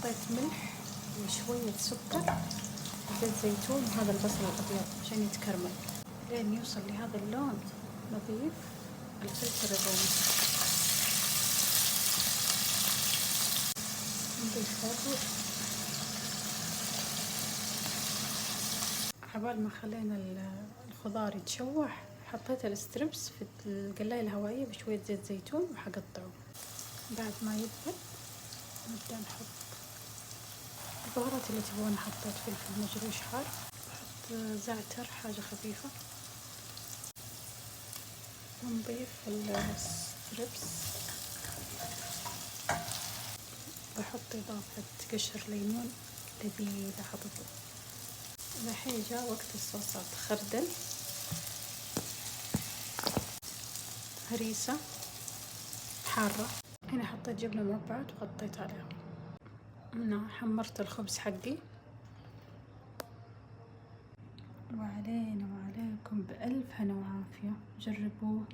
حطيت ملح وشوية سكر وزيت زيتون وهذا البصل الأبيض عشان يتكرمل لين يوصل لهذا اللون. نضيف الفلفل الرومي، نضيف برضو عبال ما خلينا الخضار يتشوح. حطيت الستريبس في القلاية الهوائية بشوية زيت زيتون وحقطعه. بعد ما يذبل نبدأ نحط البهارات اللي تبغون. حطيت فلفل مجروش حار، نحط زعتر حاجة خفيفة، ونضيف الستريبس. بحط إضافة قشر ليمون لذيذة حطته. الحين جاء وقت الصوصات. خردل، هريسة حارة. هنا حطيت جبنة مربعات وغطيت عليها. هنا حمرت الخبز حقي. وعلينا وعليكم بألف هنا وعافية، جربوه.